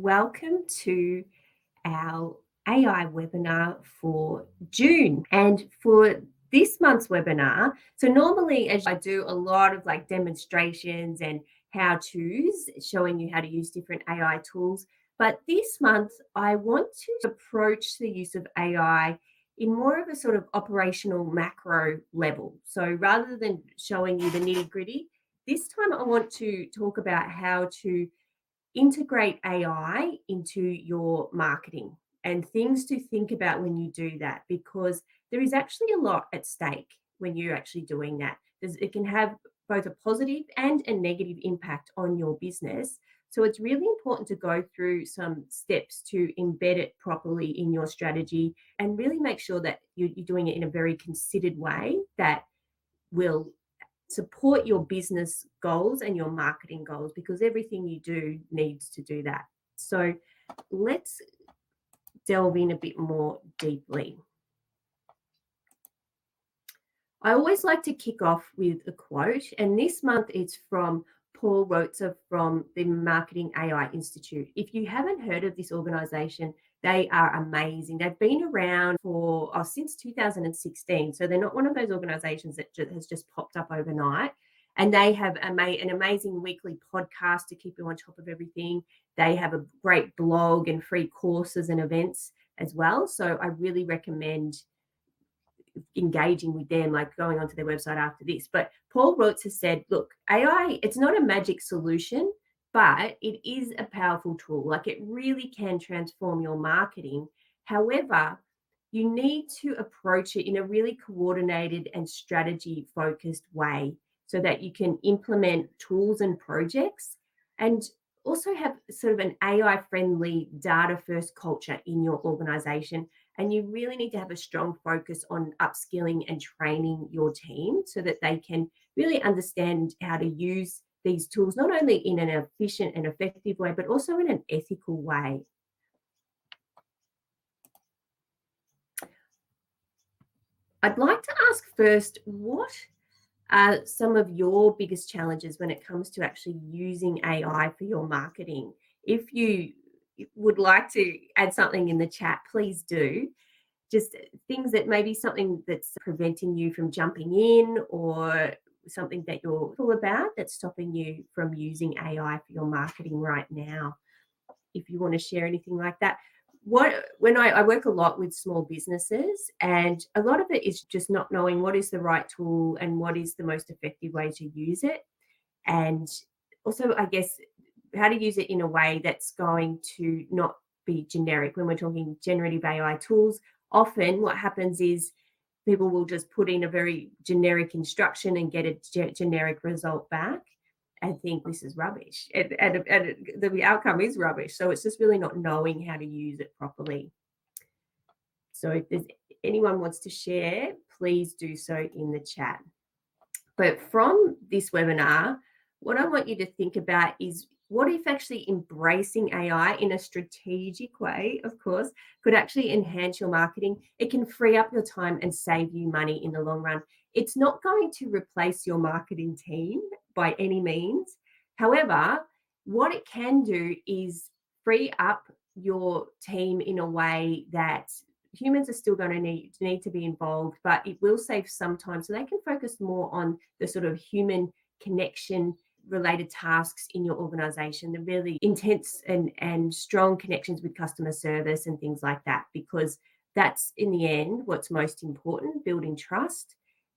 Welcome to our AI webinar for June. And for this month's webinar, so normally as I do a lot of like demonstrations and how-tos showing you how to use different AI tools, but this month I want to approach the use of AI in more of a sort of operational macro level. So rather than showing you the nitty-gritty, this time I want to talk about how to integrate AI into your marketing and things to think about when you do that, because there is actually a lot at stake when you're actually doing that. It can have both a positive and a negative impact on your business. So it's really important to go through some steps to embed it properly in your strategy and really make sure that you're doing it in a very considered way that will support your business goals and your marketing goals, because everything you do needs to do that. So let's delve in a bit more deeply. I always like to kick off with a quote, and this month it's from Paul Rotzer from the Marketing AI Institute. If you haven't heard of this organization, they are amazing. They've been around for since 2016. So they're not one of those organizations that has just popped up overnight. And they have an amazing weekly podcast to keep you on top of everything. They have a great blog and free courses and events as well. So I really recommend engaging with them, like going onto their website after this. But Paul Rotz has said, look, AI, it's not a magic solution, but it is a powerful tool. Like, it really can transform your marketing. However, you need to approach it in a really coordinated and strategy focused way so that you can implement tools and projects and also have sort of an AI friendly data first culture in your organization. And you really need to have a strong focus on upskilling and training your team so that they can really understand how to use these tools, not only in an efficient and effective way, but also in an ethical way. I'd like to ask first, what are some of your biggest challenges when it comes to actually using AI for your marketing? If you would like to add something in the chat, please do. Just things that maybe something that's preventing you from jumping in, or something that you're all about that's stopping you from using AI for your marketing right now. If you want to share anything like that. When I work a lot with small businesses, and a lot of it is just not knowing what is the right tool and what is the most effective way to use it. And also, I guess, how to use it in a way that's going to not be generic. When we're talking generative AI tools, often what happens is people will just put in a very generic instruction and get a generic result back and think this is rubbish. And the outcome is rubbish. So it's just really not knowing how to use it properly. So if there's anyone wants to share, please do so in the chat. But from this webinar, what I want you to think about is, what if actually embracing AI in a strategic way, of course, could actually enhance your marketing? It can free up your time and save you money in the long run. It's not going to replace your marketing team by any means. However, what it can do is free up your team in a way that humans are still going to need to be involved, but it will save some time so they can focus more on the sort of human connection related tasks in your organization, the really intense and strong connections with customer service and things like that, because that's in the end what's most important, building trust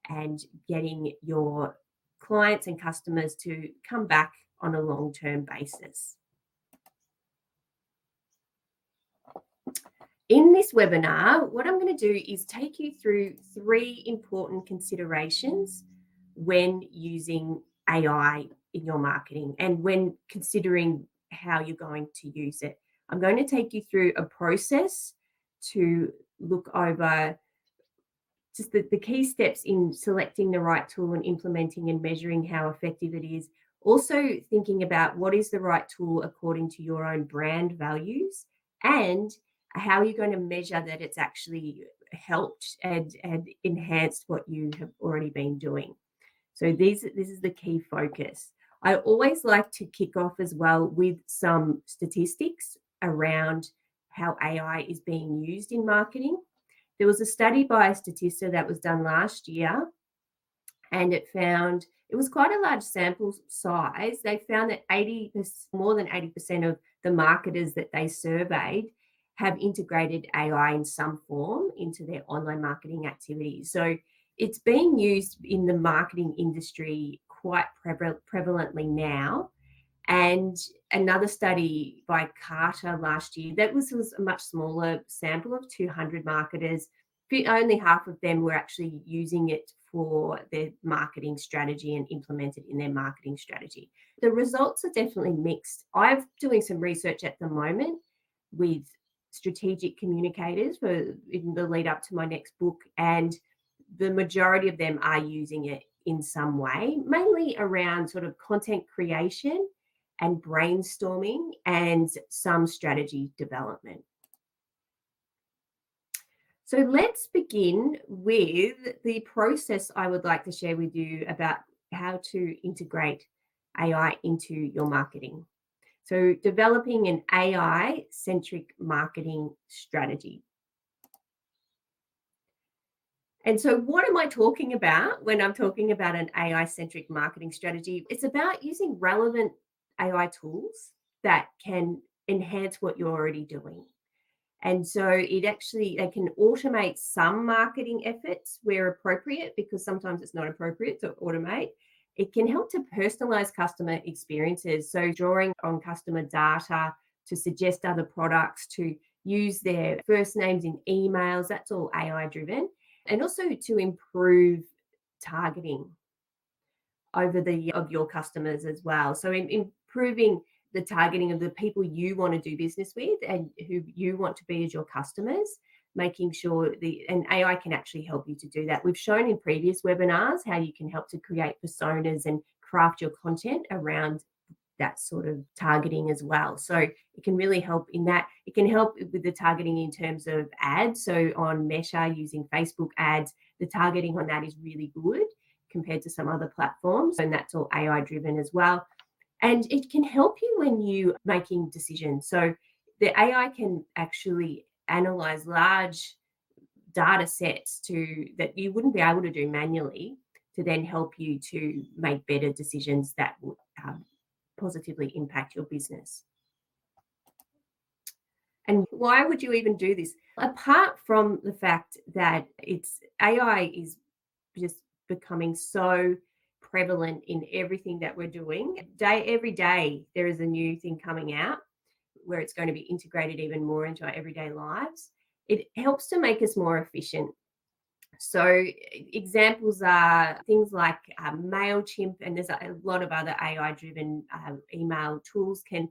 and getting your clients and customers to come back on a long-term basis. In this webinar, what I'm going to do is take you through 3 important considerations when using AI in your marketing and when considering how you're going to use it. I'm going to take you through a process to look over just the key steps in selecting the right tool and implementing and measuring how effective it is. Also thinking about what is the right tool according to your own brand values, and how you're going to measure that it's actually helped and enhanced what you have already been doing. So this is the key focus. I always like to kick off as well with some statistics around how AI is being used in marketing. There was a study by Statista that was done last year, and it was quite a large sample size. They found that more than 80% of the marketers that they surveyed have integrated AI in some form into their online marketing activities. So it's being used in the marketing industry quite prevalently now. And another study by Carter last year, that was a much smaller sample of 200 marketers. Only half of them were actually using it for their marketing strategy and implemented in their marketing strategy. The results are definitely mixed. I'm doing some research at the moment with strategic communicators in the lead up to my next book, and the majority of them are using it in some way, mainly around sort of content creation and brainstorming and some strategy development. So let's begin with the process I would like to share with you about how to integrate AI into your marketing. So developing an AI-centric marketing strategy. And so what am I talking about when I'm talking about an AI-centric marketing strategy? It's about using relevant AI tools that can enhance what you're already doing. And so they can automate some marketing efforts where appropriate, because sometimes it's not appropriate to automate. It can help to personalize customer experiences. So drawing on customer data to suggest other products, to use their first names in emails, that's all AI driven. And also to improve targeting of your customers as well. So improving the targeting of the people you want to do business with and who you want to be as your customers, making sure and AI can actually help you to do that. We've shown in previous webinars how you can help to create personas and craft your content around that sort of targeting as well. So it can really help in that. It can help with the targeting in terms of ads. So on Meta using Facebook ads, the targeting on that is really good compared to some other platforms. And that's all AI driven as well. And it can help you when you're making decisions. So the AI can actually analyze large data sets that you wouldn't be able to do manually, to then help you to make better decisions that would positively impact your business. And why would you even do this? Apart from the fact that AI is just becoming so prevalent in everything that we're doing. Every day there is a new thing coming out where it's going to be integrated even more into our everyday lives. It helps to make us more efficient. So examples are things like MailChimp, and there's a lot of other AI-driven email tools can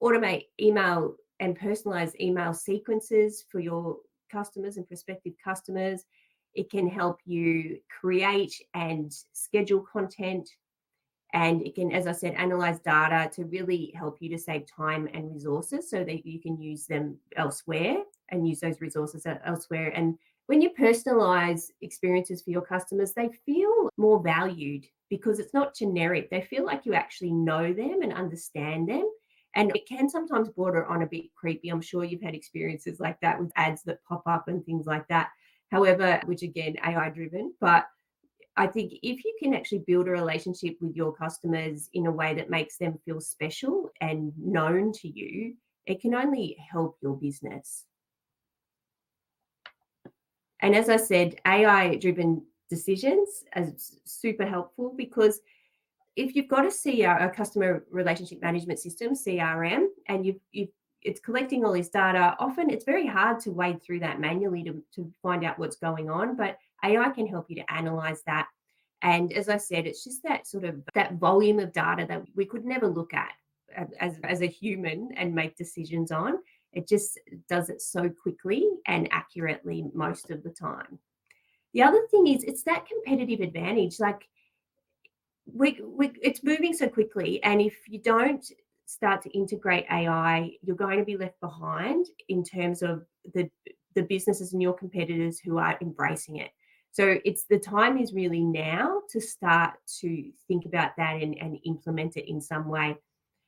automate email and personalize email sequences for your customers and prospective customers. It can help you create and schedule content. And it can, as I said, analyze data to really help you to save time and resources so that you can use them elsewhere and use those resources elsewhere. And when you personalize experiences for your customers, they feel more valued because it's not generic. They feel like you actually know them and understand them. And it can sometimes border on a bit creepy. I'm sure you've had experiences like that with ads that pop up and things like that. However, which again, AI driven, but I think if you can actually build a relationship with your customers in a way that makes them feel special and known to you, it can only help your business. And as I said, AI-driven decisions are super helpful, because if you've got a customer relationship management system, CRM, and it's collecting all this data, often it's very hard to wade through that manually to find out what's going on, but AI can help you to analyze that. And as I said, it's just that volume of data that we could never look at as a human and make decisions on. It just does it so quickly and accurately most of the time. The other thing is it's that competitive advantage. Like it's moving so quickly, and if you don't start to integrate AI, you're going to be left behind in terms of the businesses and your competitors who are embracing it. So the time is really now to start to think about that and implement it in some way.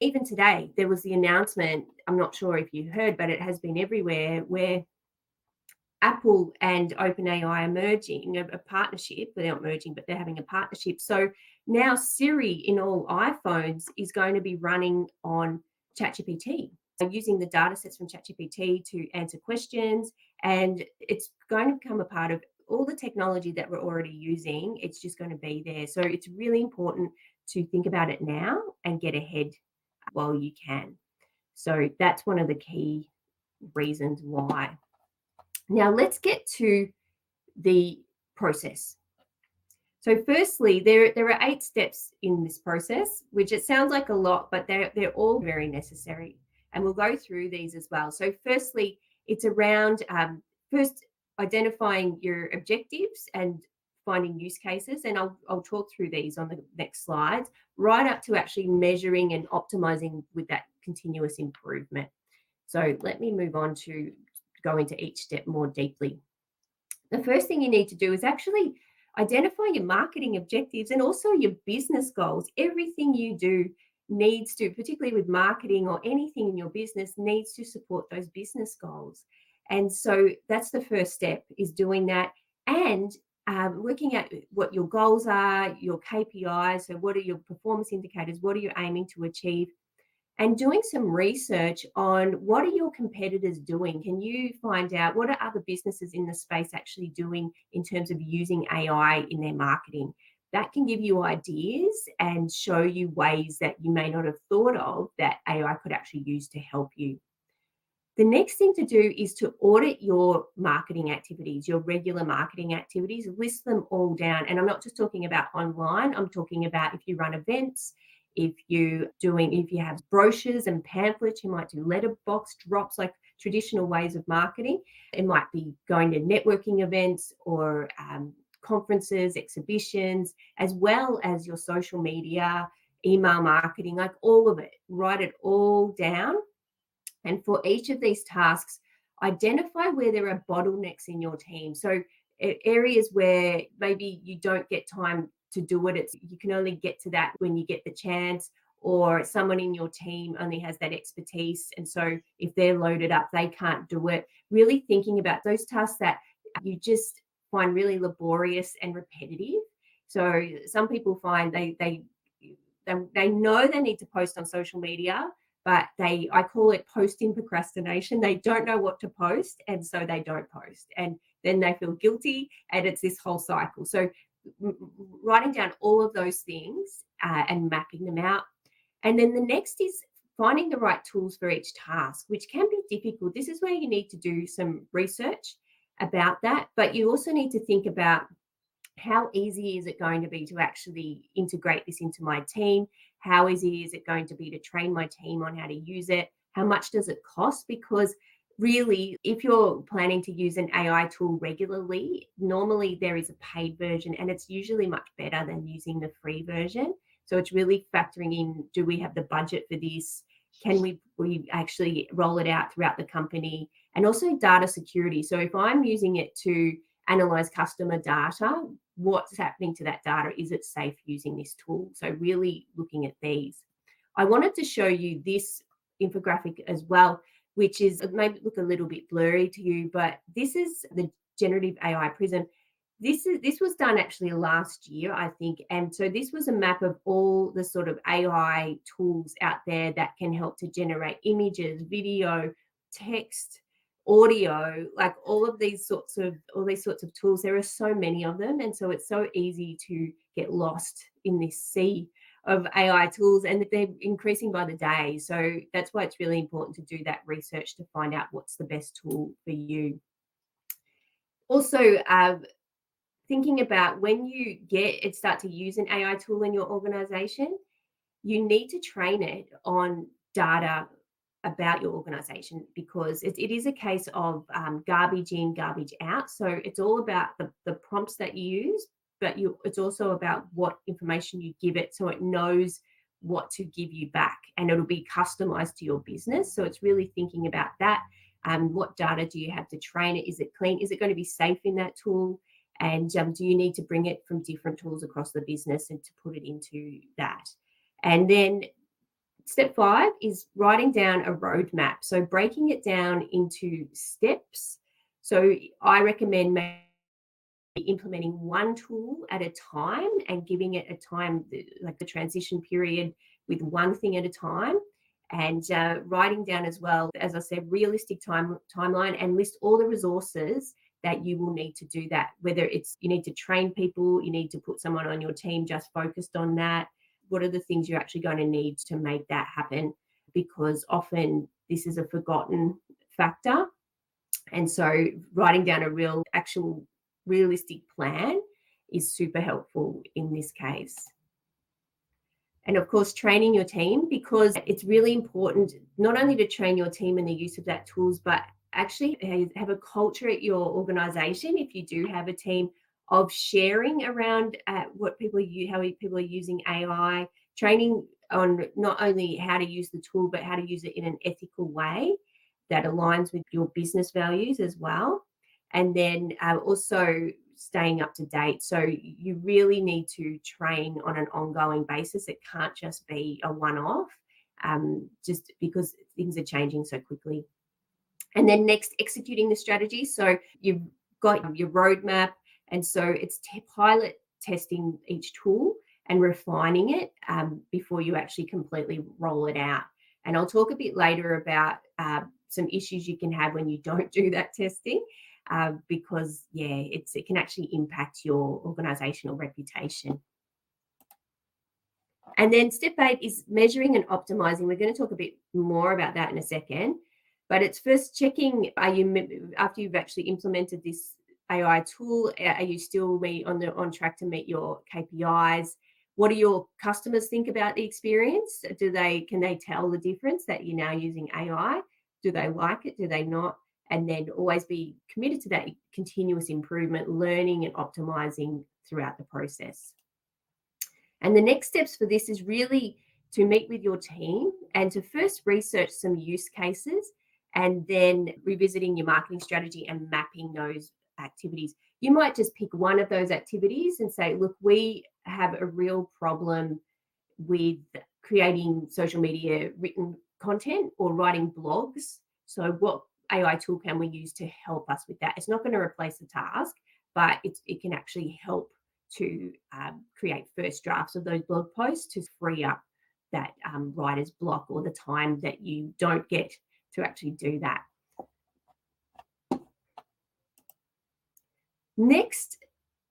Even today, there was the announcement, I'm not sure if you heard, but it has been everywhere, where Apple and OpenAI are merging a partnership. Well, they're not merging, but they're having a partnership. So now Siri in all iPhones is going to be running on ChatGPT. So using the data sets from ChatGPT to answer questions, and it's going to become a part of all the technology that we're already using. It's just going to be there. So it's really important to think about it now and get ahead while you can. So that's one of the key reasons why. Now let's get to the process. So firstly, there are 8 steps in this process, which it sounds like a lot, but they're all very necessary. And we'll go through these as well. So firstly, it's around first identifying your objectives and finding use cases. And I'll talk through these on the next slides, right up to actually measuring and optimizing with that continuous improvement. So let me move on to go into each step more deeply. The first thing you need to do is actually identify your marketing objectives and also your business goals. Everything you do needs to, particularly with marketing or anything in your business, needs to support those business goals. And so that's the first step, is doing that, and looking at what your goals are, your KPIs. So what are your performance indicators? What are you aiming to achieve? And doing some research on what are your competitors doing. Can you find out what are other businesses in the space actually doing in terms of using AI in their marketing? That can give you ideas and show you ways that you may not have thought of that AI could actually use to help you. The next thing to do is to audit your marketing activities, your regular marketing activities, list them all down. And I'm not just talking about online, I'm talking about if you run events, if you have brochures and pamphlets, you might do letterbox drops, like traditional ways of marketing. It might be going to networking events or conferences, exhibitions, as well as your social media, email marketing, like all of it. Write it all down, and for each of these tasks, identify where there are bottlenecks in your team. So areas where maybe you don't get time to do it, you can only get to that when you get the chance, or someone in your team only has that expertise. And so if they're loaded up, they can't do it. Really thinking about those tasks that you just find really laborious and repetitive. So some people find they know they need to post on social media, but I call it posting procrastination. They don't know what to post, and so they don't post, and then they feel guilty, and it's this whole cycle. So writing down all of those things and mapping them out. And then the next is finding the right tools for each task, which can be difficult. This is where you need to do some research about that, but you also need to think about how easy is it going to be to actually integrate this into my team? How easy is it going to be to train my team on how to use it? How much does it cost? Because really, if you're planning to use an AI tool regularly, normally there is a paid version, and it's usually much better than using the free version. So it's really factoring in, do we have the budget for this? Can we actually roll it out throughout the company? And also data security. So if I'm using it to analyze customer data, what's happening to that data? Is it safe using this tool? So really looking at these. I wanted to show you this infographic as well, which is, it may look a little bit blurry to you, but this is the generative AI Prism. This was done actually last year, I think. And so this was a map of all the sort of AI tools out there that can help to generate images, video, text, audio, like all these sorts of tools. There are so many of them, and so it's so easy to get lost in this sea of AI tools, and they're increasing by the day. So that's why it's really important to do that research to find out what's the best tool for you. Also, thinking about when you start to use an AI tool in your organization, you need to train it on data about your organization, because it is a case of garbage in, garbage out. So it's all about the prompts that you use, but it's also about what information you give it, so it knows what to give you back, and it'll be customized to your business. So it's really thinking about that. What data do you have to train it? Is it clean? Is it going to be safe in that tool? And do you need to bring it from different tools across the business and to put it into that? And then Step 5 is writing down a roadmap. So breaking it down into steps. So I recommend maybe implementing one tool at a time and giving it a time, like the transition period, with one thing at a time. And writing down as well, as I said, realistic timeline, and list all the resources that you will need to do that. Whether it's you need to train people, you need to put someone on your team just focused on that. What are the things you're actually going to need to make that happen? Because often this is a forgotten factor. And so writing down a real, actual, realistic plan is super helpful in this case. And of course, training your team, because it's really important not only to train your team in the use of that tools, but actually have a culture at your organization, if you do have a team, of sharing around what people how people are using AI, training on not only how to use the tool, but how to use it in an ethical way that aligns with your business values as well. And then also staying up to date. So you really need to train on an ongoing basis. It can't just be a one-off, just because things are changing so quickly. And then next, executing the strategy. So you've got your roadmap, and so it's pilot testing each tool and refining it before you actually completely roll it out. And I'll talk a bit later about some issues you can have when you don't do that testing, because it can actually impact your organizational reputation. And then step 8 is measuring and optimizing. We're going to talk a bit more about that in a second, but it's first checking, after you've actually implemented this AI tool, are you still on track to meet your KPIs? What do your customers think about the experience? Can they tell the difference that you're now using AI? Do they like it? Do they not? And then always be committed to that continuous improvement, learning and optimizing throughout the process. And the next steps for this is really to meet with your team and to first research some use cases, and then revisiting your marketing strategy and mapping those activities. You might just pick one of those activities and say, look, we have a real problem with creating social media written content or writing blogs. So what AI tool can we use to help us with that? It's not going to replace the task, but it can actually help to create first drafts of those blog posts to free up that writer's block or the time that you don't get to actually do that. Next,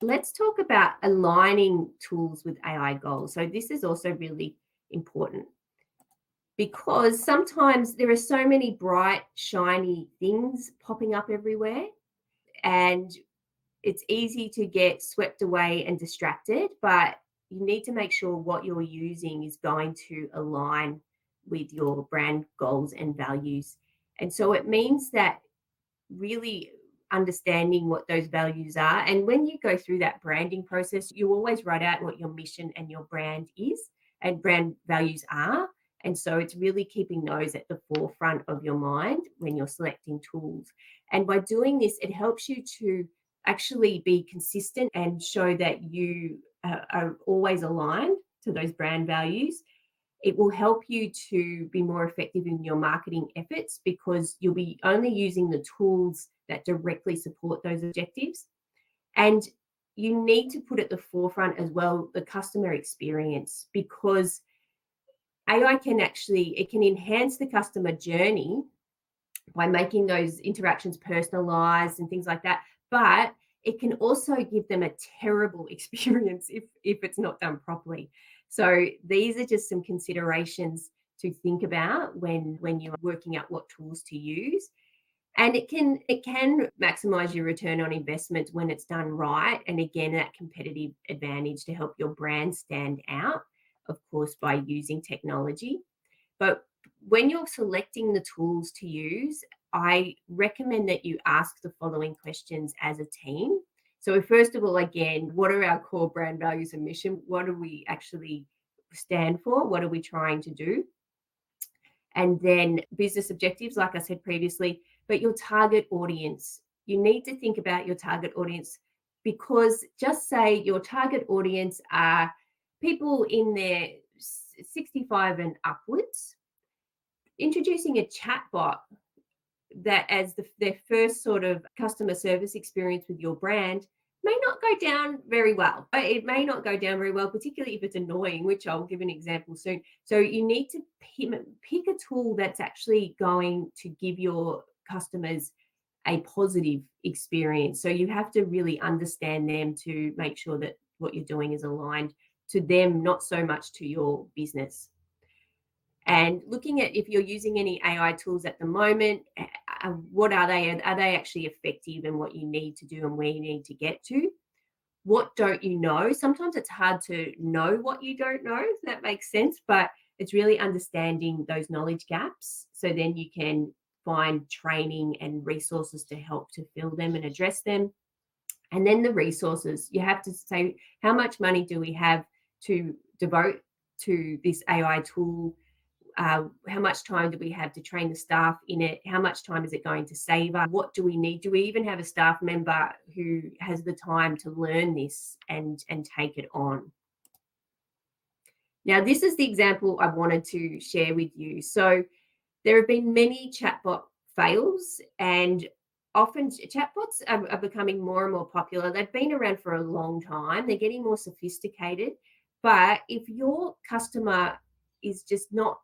let's talk about aligning tools with AI goals. So this is also really important, because sometimes there are so many bright, shiny things popping up everywhere, and it's easy to get swept away and distracted, but you need to make sure what you're using is going to align with your brand goals and values. And so it means that really understanding what those values are. And when you go through that branding process, you always write out what your mission and your brand is and brand values are. And so it's really keeping those at the forefront of your mind when you're selecting tools. And by doing this, it helps you to actually be consistent and show that you are always aligned to those brand values. It will help you to be more effective in your marketing efforts, because you'll be only using the tools that directly support those objectives. And you need to put at the forefront as well the customer experience, because AI can enhance the customer journey by making those interactions personalized and things like that. But it can also give them a terrible experience if it's not done properly. So these are just some considerations to think about when you're working out what tools to use. And it can maximize your return on investment when it's done right. And again, that competitive advantage to help your brand stand out, of course, by using technology. But when you're selecting the tools to use, I recommend that you ask the following questions as a team. So first of all, again, what are our core brand values and mission? What do we actually stand for? What are we trying to do? And then business objectives, like I said previously, but your target audience. You need to think about your target audience, because just say your target audience are people in their 65 and upwards, introducing a chatbot that as their first sort of customer service experience with your brand may not go down very well. It may not go down very well, particularly if it's annoying, which I'll give an example soon. So you need to pick a tool that's actually going to give your customers a positive experience. So you have to really understand them to make sure that what you're doing is aligned to them, not so much to your business. And looking at if you're using any AI tools at the moment, what are they? Are they actually effective in what you need to do and where you need to get to? What don't you know? Sometimes it's hard to know what you don't know, if that makes sense, but it's really understanding those knowledge gaps. So then you can find training and resources to help to fill them and address them. And then the resources, you have to say, how much money do we have to devote to this AI tool? How much time do we have to train the staff in it? How much time is it going to save us? What do we need? Do we even have a staff member who has the time to learn this and take it on? Now, this is the example I wanted to share with you. So there have been many chatbot fails, and often chatbots are becoming more and more popular. They've been around for a long time. They're getting more sophisticated. But if your customer is just not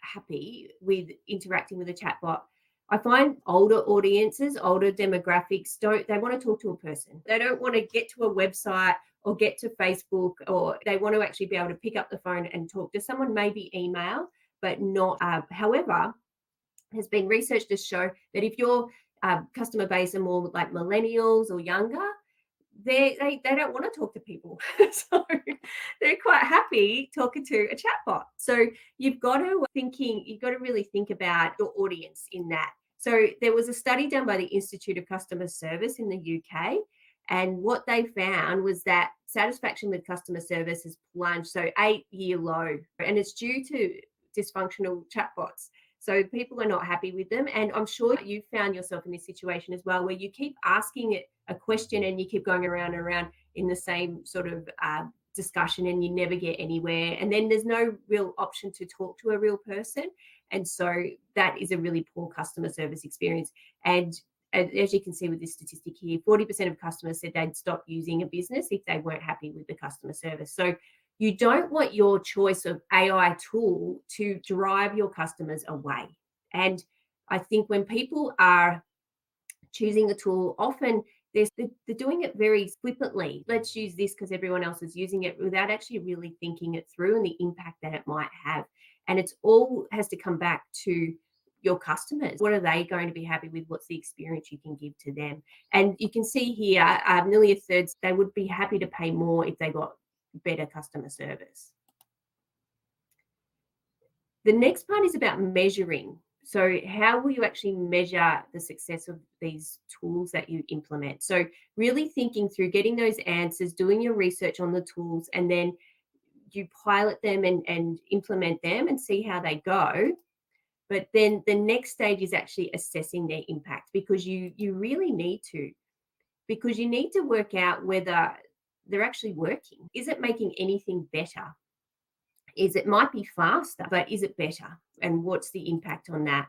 happy with interacting with a chatbot, I find older audiences, older demographics they want to talk to a person. They don't want to get to a website or get to Facebook, or they want to actually be able to pick up the phone and talk to someone, maybe email, but not. However, there's been research to show that if your customer base are more like millennials or younger, they don't want to talk to people. So they're quite happy talking to a chatbot. So you've got to really think about your audience in that. So there was a study done by the Institute of Customer Service in the UK, and what they found was that satisfaction with customer service has plunged, so 8-year low, and it's due to dysfunctional chatbots. So people are not happy with them. And I'm sure you found yourself in this situation as well, where you keep asking it a question and you keep going around and around in the same sort of discussion, and you never get anywhere. And then there's no real option to talk to a real person. And so that is a really poor customer service experience. And as you can see with this statistic here, 40% of customers said they'd stop using a business if they weren't happy with the customer service. So you don't want your choice of AI tool to drive your customers away. And I think when people are choosing a tool, often they're doing it very flippantly. Let's use this because everyone else is using it, without actually really thinking it through and the impact that it might have. And it's all has to come back to your customers. What are they going to be happy with? What's the experience you can give to them? And you can see here, nearly a third, they would be happy to pay more if they got better customer service. The next part is about measuring. So how will you actually measure the success of these tools that you implement? So really thinking through getting those answers, doing your research on the tools, and then you pilot them and implement them and see how they go. But then the next stage is actually assessing their impact, because you really need to, because you need to work out whether they're actually working. Is it making anything better? It might be faster, but is it better? And what's the impact on that?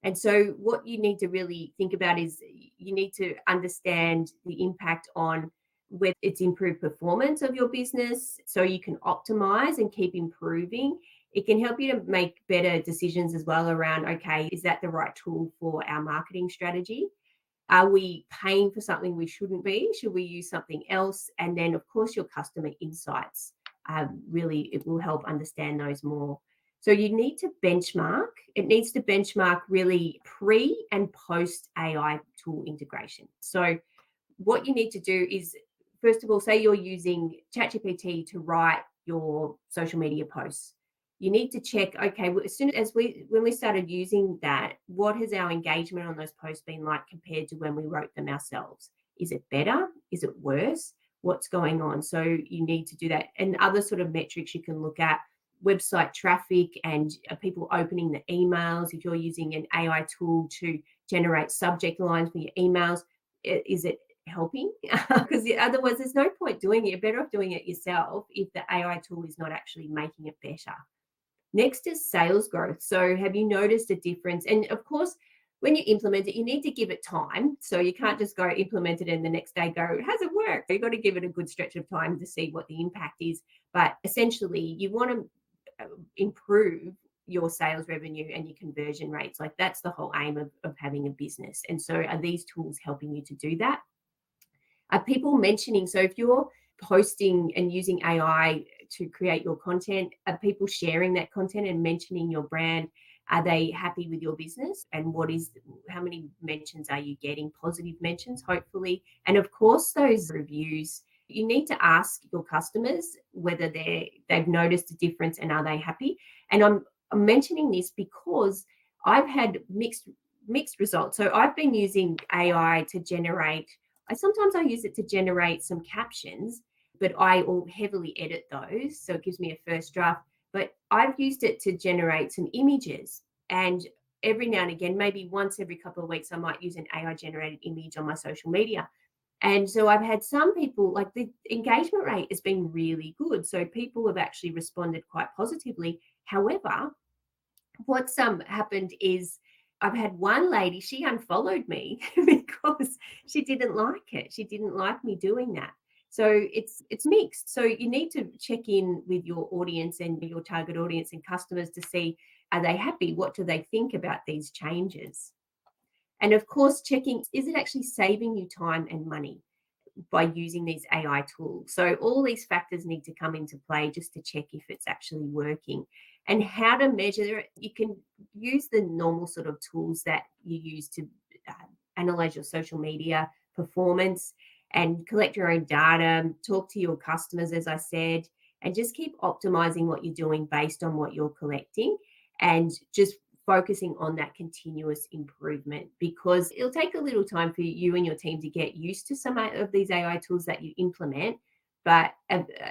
And so what you need to really think about is you need to understand the impact on whether it's improved performance of your business, so you can optimize and keep improving. It can help you to make better decisions as well around, okay, is that the right tool for our marketing strategy? Are we paying for something we shouldn't be? Should we use something else? And then, of course, your customer insights. Really, it will help understand those more. So you need to benchmark. It needs to benchmark really pre and post AI tool integration. So what you need to do is, first of all, say you're using ChatGPT to write your social media posts. You need to check, okay, as soon as when we started using that, what has our engagement on those posts been like compared to when we wrote them ourselves? Is it better? Is it worse? What's going on? So you need to do that. And other sort of metrics you can look at, website traffic and people opening the emails. If you're using an AI tool to generate subject lines for your emails, is it helping because otherwise there's no point doing it. You're better off doing it yourself if the AI tool is not actually making it better. Next is sales growth. So, have you noticed a difference? And of course, when you implement it, you need to give it time. So, you can't just go implement it and the next day go, has it worked? You've got to give it a good stretch of time to see what the impact is. But essentially, you want to improve your sales revenue and your conversion rates. Like that's the whole aim of having a business. And so, are these tools helping you to do that? Are people mentioning? So, if you're posting and using AI to create your content, are people sharing that content and mentioning your brand? Are they happy with your business? And how many mentions are you getting? Positive mentions, hopefully. And of course, those reviews, you need to ask your customers whether they've noticed a difference and are they happy. And I'm mentioning this because I've had mixed results. So I've been using AI to generate. Sometimes I use it to generate some captions, but I will heavily edit those. So it gives me a first draft. But I've used it to generate some images. And every now and again, maybe once every couple of weeks, I might use an AI generated image on my social media. And so I've had some people, like the engagement rate has been really good. So people have actually responded quite positively. However, what's happened is I've had one lady, she unfollowed me because she didn't like it. She didn't like me doing that. So it's mixed. So you need to check in with your audience and your target audience and customers to see, are they happy? What do they think about these changes? And of course, checking, is it actually saving you time and money by using these AI tools? So all these factors need to come into play just to check if it's actually working. And how to measure it, you can use the normal sort of tools that you use to analyze your social media performance and collect your own data, talk to your customers, as I said, and just keep optimizing what you're doing based on what you're collecting and just focusing on that continuous improvement, because it'll take a little time for you and your team to get used to some of these AI tools that you implement. But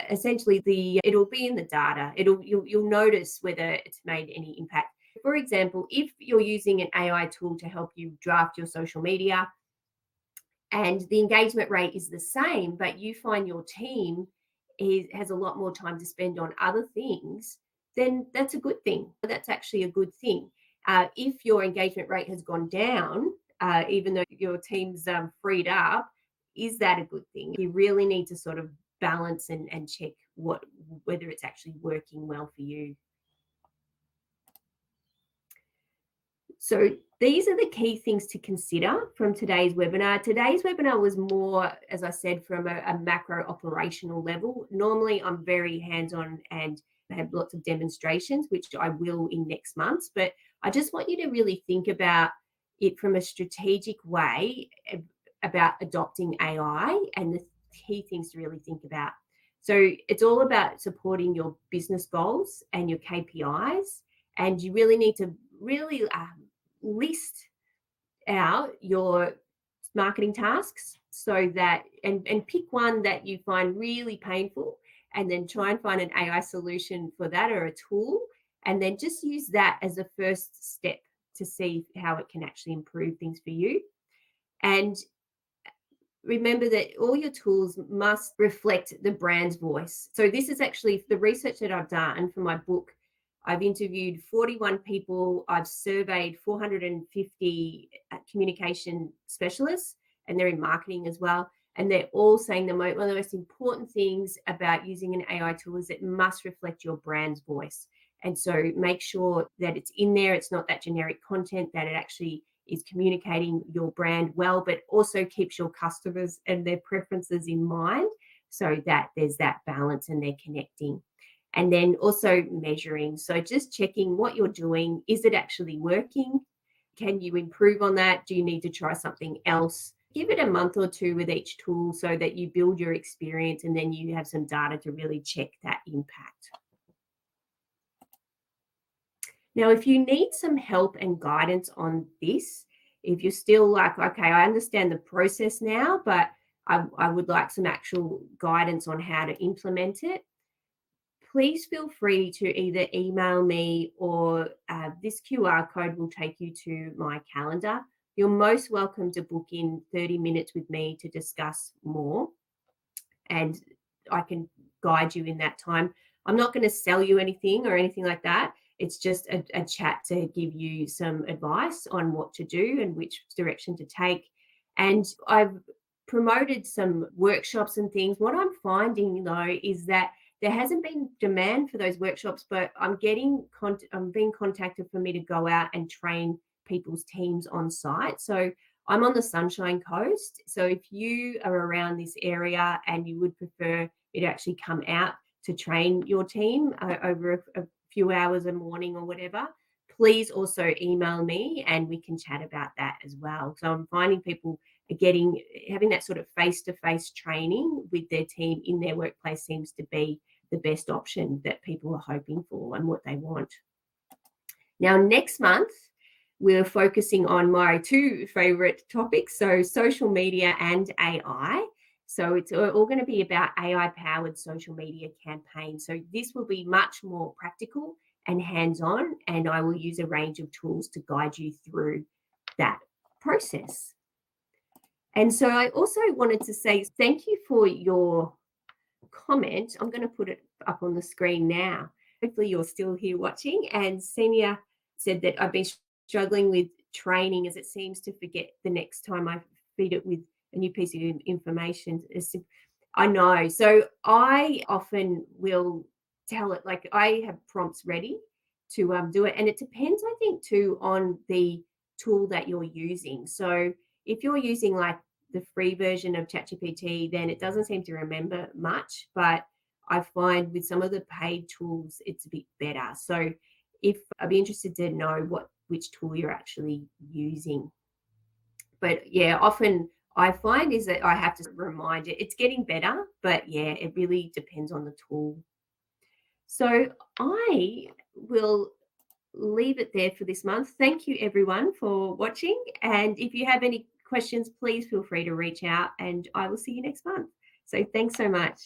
essentially, it'll be in the data. You'll notice whether it's made any impact. For example, if you're using an AI tool to help you draft your social media, and the engagement rate is the same, but you find your team has a lot more time to spend on other things, then that's a good thing. That's actually a good thing. If your engagement rate has gone down, even though your team's freed up, is that a good thing? You really need to sort of balance and check whether it's actually working well for you. So these are the key things to consider from today's webinar. Today's webinar was more, as I said, from a macro operational level. Normally, I'm very hands-on and have lots of demonstrations, which I will in next month. But I just want you to really think about it from a strategic way about adopting AI and the key things to really think about. So it's all about supporting your business goals and your KPIs. And you really need to really list out your marketing tasks so that and pick one that you find really painful, and then try and find an AI solution for that or a tool, and then just use that as a first step to see how it can actually improve things for you. And remember that all your tools must reflect the brand's voice. So this is actually the research that I've done for my book. I've interviewed 41 people. I've surveyed 450 communication specialists, and they're in marketing as well. And they're all saying one of the most important things about using an AI tool is it must reflect your brand's voice. And so make sure that it's in there. It's not that generic content, that it actually is communicating your brand well, but also keeps your customers and their preferences in mind so that there's that balance and they're connecting. And then also measuring. So just checking what you're doing. Is it actually working? Can you improve on that? Do you need to try something else? Give it a month or two with each tool so that you build your experience and then you have some data to really check that impact. Now, if you need some help and guidance on this, if you're still like, okay, I understand the process now, but I would like some actual guidance on how to implement it, please feel free to either email me or this QR code will take you to my calendar. you're most welcome to book in 30 minutes with me to discuss more, and I can guide you in that time. I'm not going to sell you anything or anything like that. It's just a chat to give you some advice on what to do and which direction to take. And I've promoted some workshops and things. What I'm finding though is that there hasn't been demand for those workshops, but I'm being contacted for me to go out and train people's teams on site. So I'm on the Sunshine Coast. So if you are around this area and you would prefer me to actually come out to train your team over a few hours a morning or whatever, please also email me and we can chat about that as well. So I'm finding people are having that sort of face-to-face training with their team in their workplace seems to be the best option that people are hoping for and what they want. Now, next month, we're focusing on my two favorite topics, so social media and AI. So it's all going to be about AI-powered social media campaigns. So this will be much more practical and hands-on, and I will use a range of tools to guide you through that process. And so I also wanted to say thank you for your comment. I'm going to put it up on the screen now. Hopefully you're still here watching. And Senior said that I've been struggling with training as it seems to forget the next time I feed it with a new piece of information. I know. So I often will tell it, like I have prompts ready to do it. And it depends, I think, too, on the tool that you're using. So if you're using like the free version of ChatGPT, then it doesn't seem to remember much. But I find with some of the paid tools, it's a bit better. So if I'd be interested to know which tool you're actually using. But yeah, often I find is that I have to remind it. It's getting better, but yeah, it really depends on the tool. So I will leave it there for this month. Thank you everyone for watching. And if you have any questions, please feel free to reach out and I will see you next month. So thanks so much.